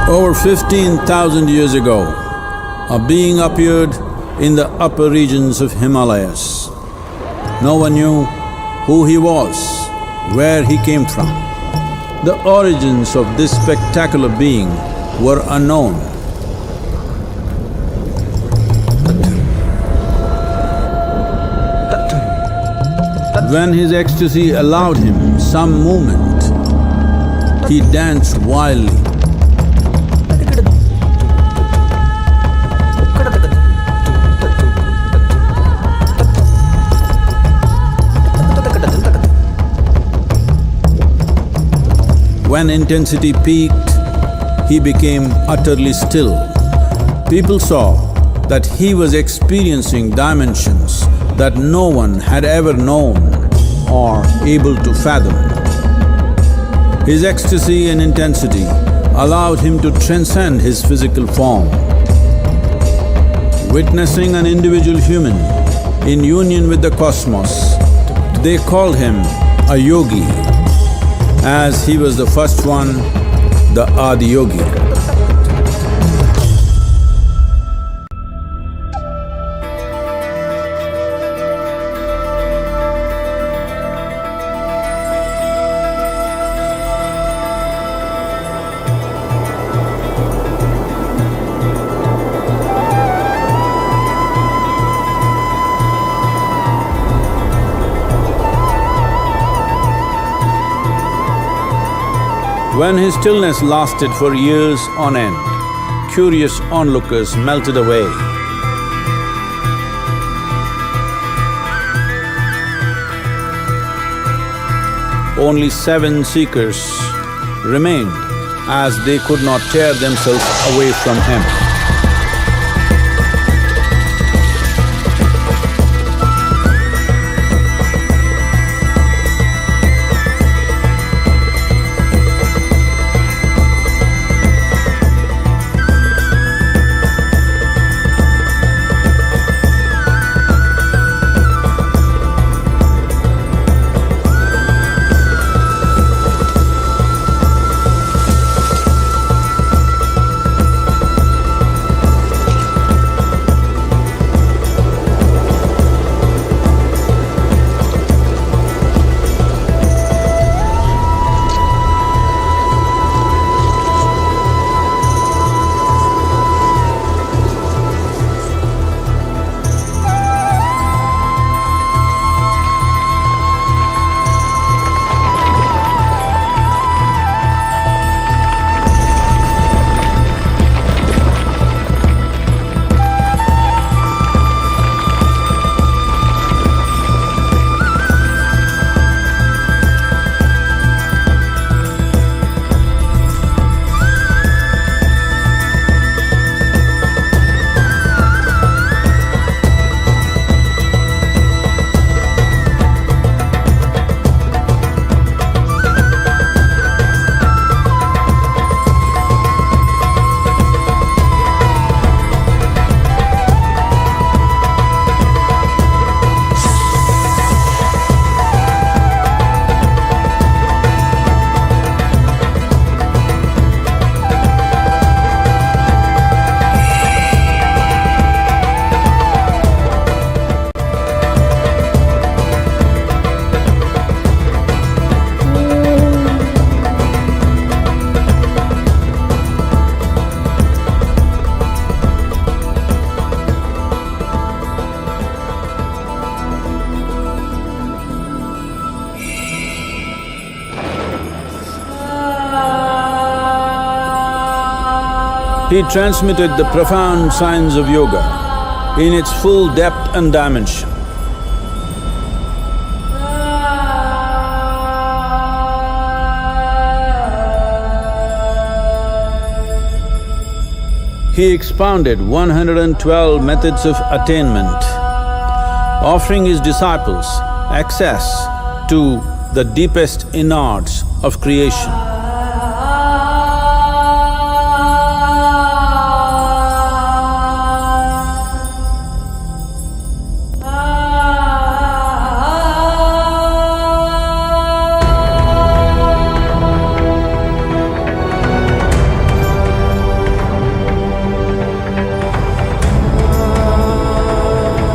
Over 15,000 years ago, a being appeared in the upper regions of Himalayas. No one knew who he was, where he came from. The origins of this spectacular being were unknown. When his ecstasy allowed him some movement, he danced wildly. When intensity peaked, he became utterly still. People saw that he was experiencing dimensions that no one had ever known or able to fathom. His ecstasy and intensity allowed him to transcend his physical form. Witnessing an individual human in union with the cosmos, they called him a yogi, as he was the first one, the Adiyogi. When his stillness lasted for years on end, curious onlookers melted away. Only 7 seekers remained, as they could not tear themselves away from him. He transmitted the profound science of yoga in its full depth and dimension. He expounded 112 methods of attainment, offering his disciples access to the deepest innards of creation.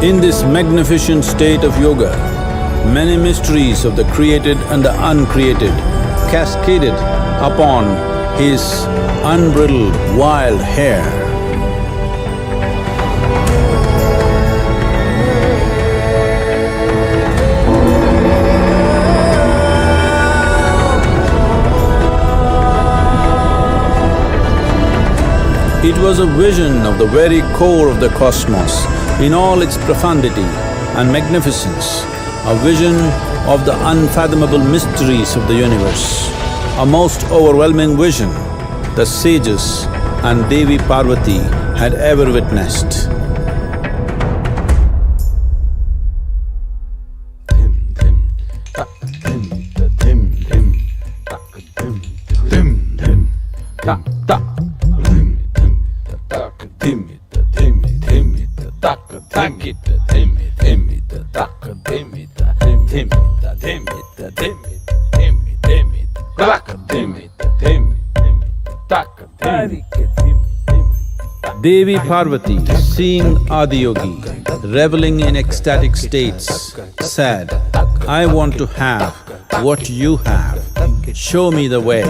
In this magnificent state of yoga, many mysteries of the created and the uncreated cascaded upon his unbridled wild hair. It was a vision of the very core of the cosmos in all its profundity and magnificence, a vision of the unfathomable mysteries of the universe, a most overwhelming vision the sages and Devi Parvati had ever witnessed. Devi Parvati, seeing Adiyogi reveling in ecstatic states, said, "I want to have what you have, show me the way."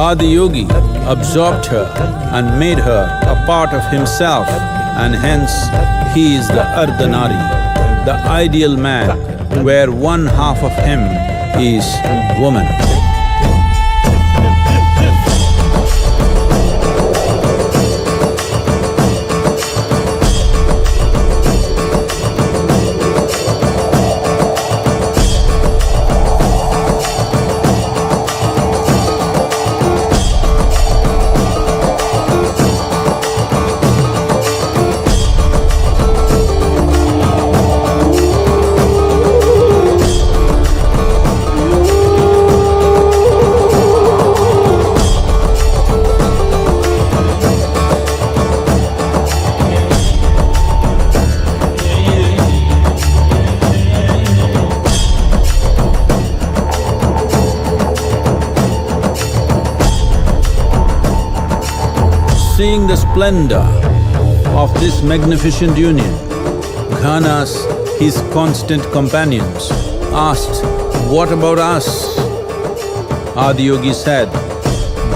Adiyogi absorbed her and made her a part of himself, and hence he is the Ardhanari, the ideal man, where one half of him is woman. Seeing the splendor of this magnificent union, Ghanas, his constant companions, asked, "What about us?" Adiyogi said,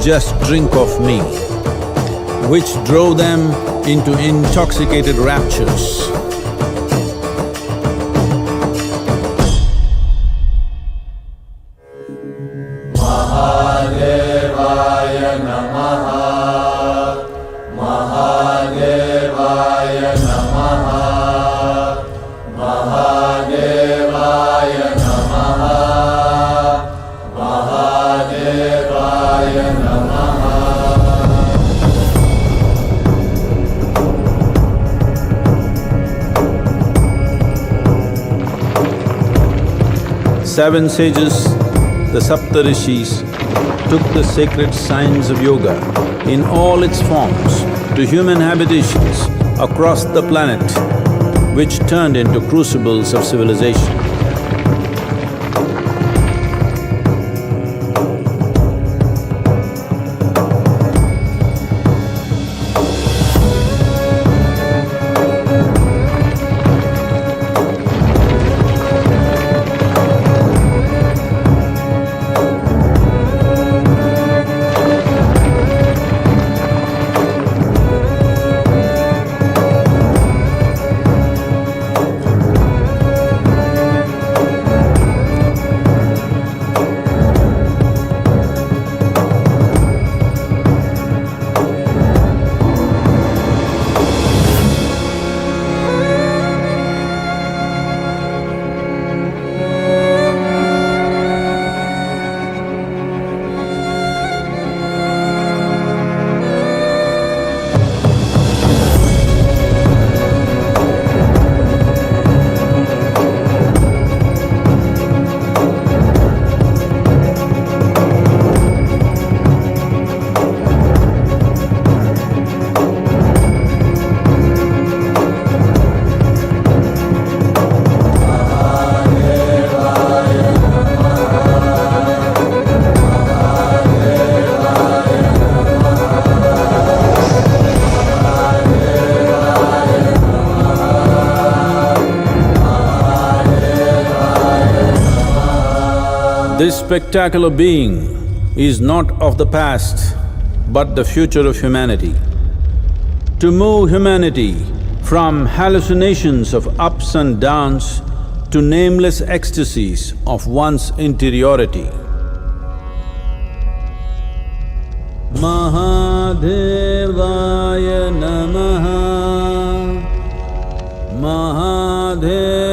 "Just drink of me," which drove them into intoxicated raptures. seven sages, the Saptarishis, took the sacred science of yoga in all its forms to human habitations across the planet, which turned into crucibles of civilization. This spectacular being is not of the past, but the future of humanity. To move humanity from hallucinations of ups and downs to nameless ecstasies of one's interiority. Mahadevaya Namaha Mahadevaya